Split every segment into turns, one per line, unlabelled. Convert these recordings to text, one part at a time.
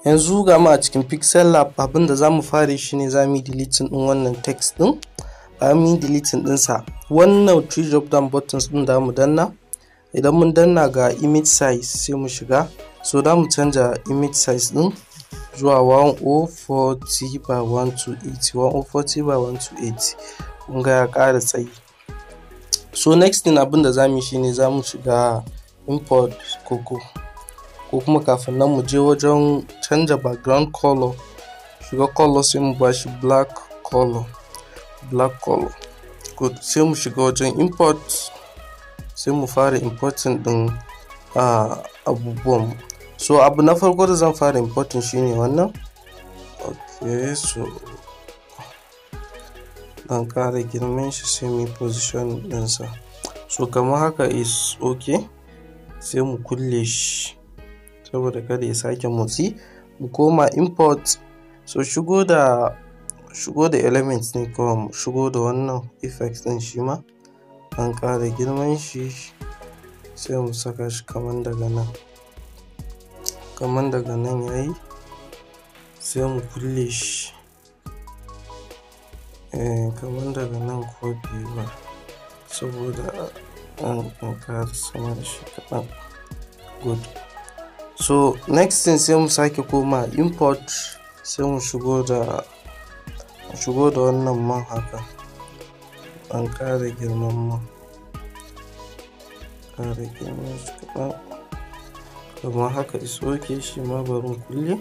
Yanzu ga mu a cikin Pixellab, abinda zamu fara shi ne zamu yi deleting din wannan text din. Bayan mun deleting din sa, wannan three drop down buttons din da mu danna. Idan mun danna ga image size sai mu shiga. So da mu canja image size din zuwa 1040 by 1280. 1040 by 128. Kun ga ya ƙara tsayi. So next thing abinda zamu yi shine zamu shiga import ko kuma kafin nan mu je wajen canja background color, shiga color sai mu bashi black color. Good. Sai mu shiga wajen import sai mu fara importing din abubuwan. So abu na farko da zan fara importing shine wannan. Okay, so dan ƙara girman shi sai mu position ɗinsa. So kamar haka is okay. Sai mu kulle shi saboda kada ya sake motsi. Mu koma import. So shigo da elements ne kawai, mu shigo da wannan effects din shi ma an ƙara girman shi sai mu saka shi kaman daga nan yayi. Sai mu kulle shi kaman daga nan ko biyu ba saboda an ƙara sama da shi kaɗan. Good. So next thing sai mu sake koma import sai mu shigo da wannan man haka an ƙara girman man, shi kaɗan kamar haka is okay. Shi ma bari mu kulle.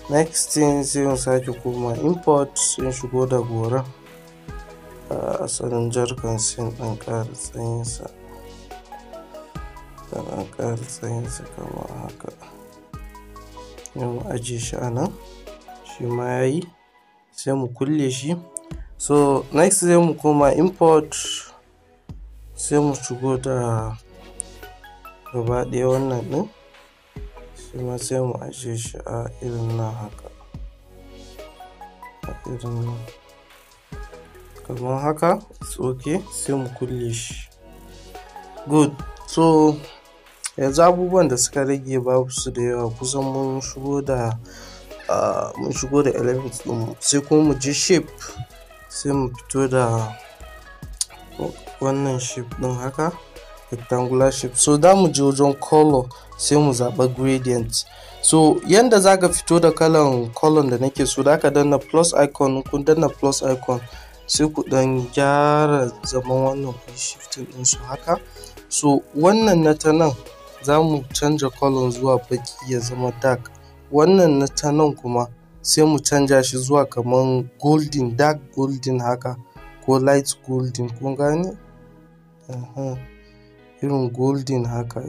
Next thing sai mu sake koma import sai shigo da gora asalin jarkan sai ɗan ƙara tsayinsa. Kamar haka. Mu ajiye shi a nan, shi ma yayi. Sai mu kulle shi. So next sai mu koma import sai mu shigo da gaba ɗaya wannan ɗin, shi ma sai mu ajiye shi a irin nan haka, kamar haka. It's okay. Sai mu kulle shi. Good. So yanzu abubuwan da suka rage babu su da yawa, kusan mun shigo da elements din. Sai kuma mu je shape sai mu fito da wannan shape din haka, rectangular shape. So da mu je wajen color sai mu zaɓa gradient. So yanda zaka fito da kalan color da nake so, da ka danna plus icon. Kun danna plus icon sai ku dan gyara zaman wannan ku shifting din su haka. So wannan na ta nan za mu canja color zuwa baki ya zama dark. Wannan na ta nan kuma sai mu canja shi zuwa kaman golden, dark golden haka ko light golden. Kun gane? Irin golden haka,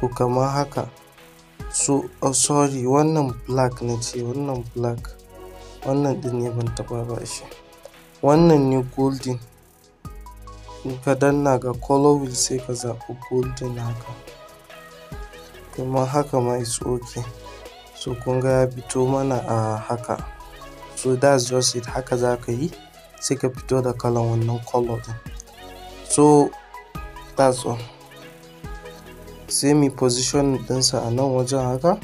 so kamar haka. So sorry, wannan black na ce, wannan black. Wannan din ne ban taɓa ba shi. Wannan ne golden. In ka danna ga color wheel sai ka zaɓi golden haka, kuma haka ma is okay. So kun ga ya fito mana a haka. So that's just it. Haka za ka yi sai ka fito da kalan wannan color din. So that's all. Sai mu position ɗinsa a nan wajen haka,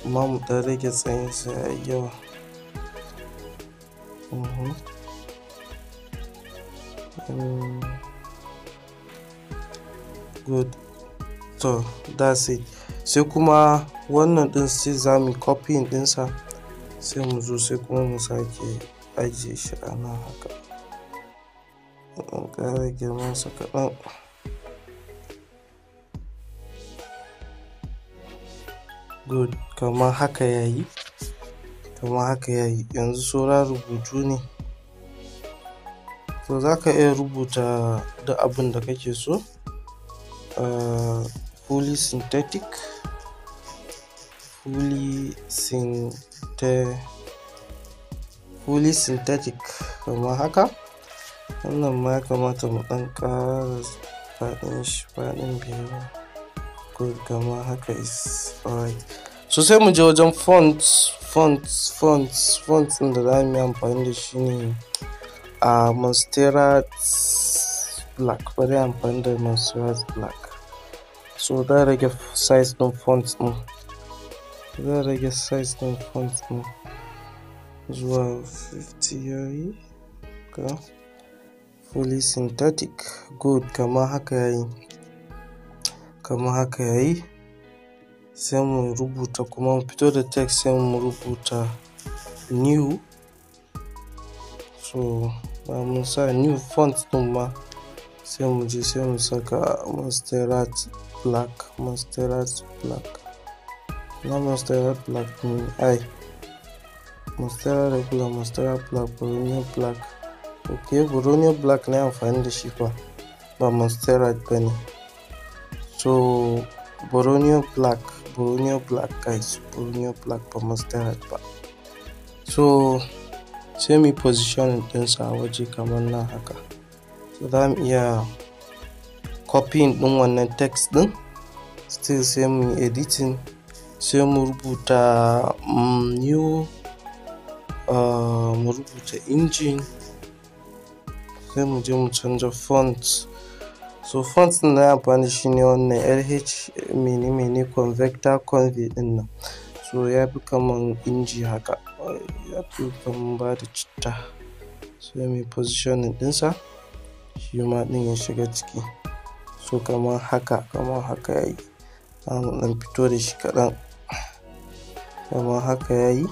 amma mu ɗan rage tsayinsa yayi yawa. Good. So that's it. Sai kuma wannan din sai za mu copying dinsa sai mu zo sai kuma mu sake ajiye shi a nan haka, ƙara girman sa kaɗan. Good. Kamar haka yayi. Yanzu saura rubutu ne. So za ka iya rubuta duk abin da kake so. Fully synthetic kamar haka. Wannan ma ya kamata mu ɗan ƙara faɗin biyu. Good. Kamar haka is alright. So sai mu je wajen fonts ɗin da za mu yi amfani da shi ne Monstera black. Bari amfani da Monstera black. So da rage size ɗin font ɗin. zan rage size ɗin font ɗin zuwa 50 yayi ga fully synthetic. Good, kamar haka yayi. Sai mu rubuta kuma mu fito da text, sai mu rubuta new. So ba mun sa new font ɗin ma, sai mu je sai mu saka mustard black. Na mustard black ne, mustard regular, mustard black, Borneo black. Okay, Borneo black na amfani da shi fa, ba mustard bane. So Borneo black guys, Borneo black ba mustard ba. So sai mu position ɗinsa a waje kamar nan haka. So za mu iya copying ɗin wannan text ɗin, still sai mu editing, sai mu rubuta new, mu rubuta engine, sai mu je mu canza font. So font ɗin na amfani shi ne wannan LH mene convector convey ɗin nan. So ya fi kaman inji haka, ya fi kaman ba da citta. Sai mu positioning ɗinsa shi ma ɗin ya shiga ciki. So kamar haka yayi. An fito da shi kaɗan kamar haka yayi.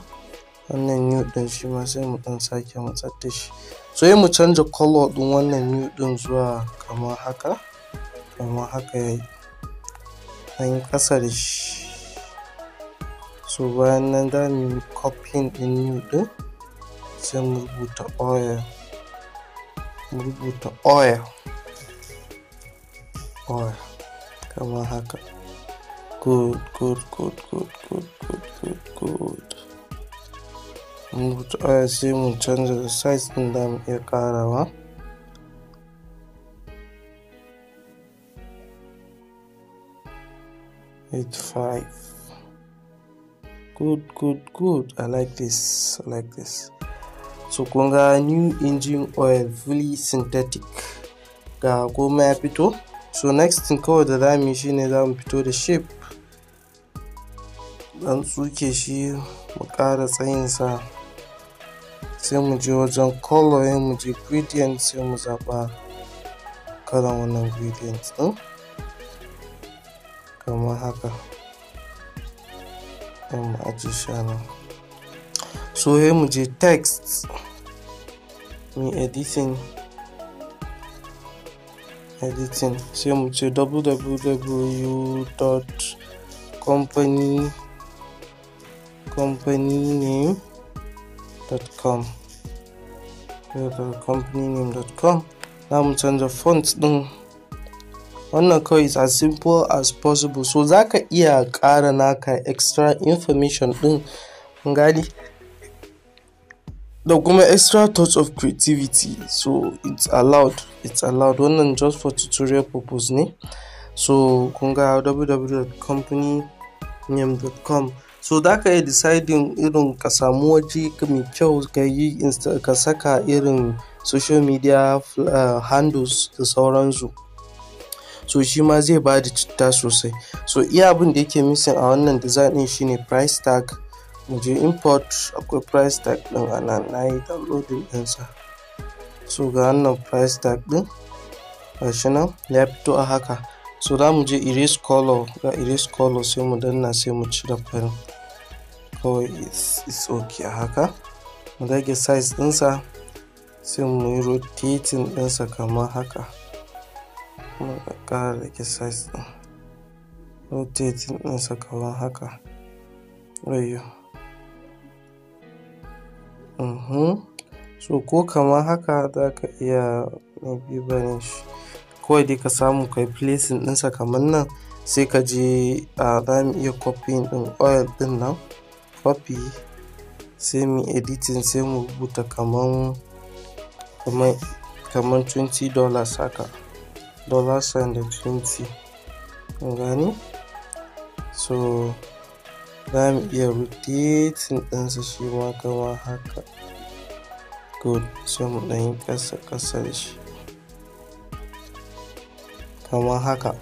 Wannan new ɗin shi ma sai mu ɗan sake matsar da shi. So mu canza color ɗin wannan new ɗin zuwa kamar haka yayi, an yi ƙasa da shi. So bayan nan za mu yi copying ɗin new ɗin, sai mu rubuta oil kamar haka. Good. Mun rubuta oil, sai mu canza da size ɗin da mu iya ƙarawa. Good. I like this. So kun ga new engine oil fully synthetic ga goma ya fito. So next thing kawai da zamu yi shine zamu fito da shape, dan tsuke shi mu ƙara tsayinsa, sai mu je wajen color, mu je gradient, sai mu zaɓa kalan wannan gradient ɗin kamar haka. Mu ajiye shi nan. So mu je text, mu editing, sai mu ce www.companyname.com. Za mu canza font ɗin. Wannan kawai is as simple as possible. So za ka iya ƙara naka extra information ɗin, gani, da kuma extra touch of creativity. So it's allowed. Wannan just for tutorial purpose ne. So kun ga www.companyname.com. So za ka iya deciding irin ka samu waje mai kyau ka saka irin social media handles da sauransu. So shi ma zai ba da citta sosai. So iya abin da yake missing a wannan design din shine price tag. Mu je import, akwai price tag din a nan, na yi downloading ɗinsa. So ga wannan price tag din gashi nan ya fito a haka. So za mu je erase color, sai mu danna, sai mu cire farin. Kawai it's okay a haka. Mu rage size ɗinsa, sai mu yi rotating ɗinsa kamar haka. Mu ƙara rage size ɗin, rotating ɗinsa kamar haka. So ko kamar haka za ka iya maybe barin shi. Kawai dai ka samu kai placing ɗinsa kamar nan, sai ka je za mu iya copying ɗin oil ɗin nan, copy, sai mu editing, sai mu rubuta kamar $20 haka, $sign da 20, gani. So za mu iya rotating ɗinsa shi ma kamar haka. Good, sai mu ɗan yi ƙasa da shi kamar haka.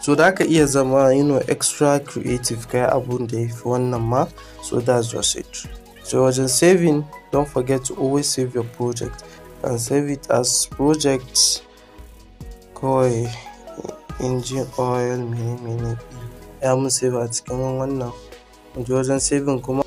So so da ka iya zama extra creative kai abun da yafi wannan ma. So that's just it. So wajen saving, don't forget to always save your project and save it as project kawai engine oil mini ya mun save a cikin wannan. Wajen saving kuma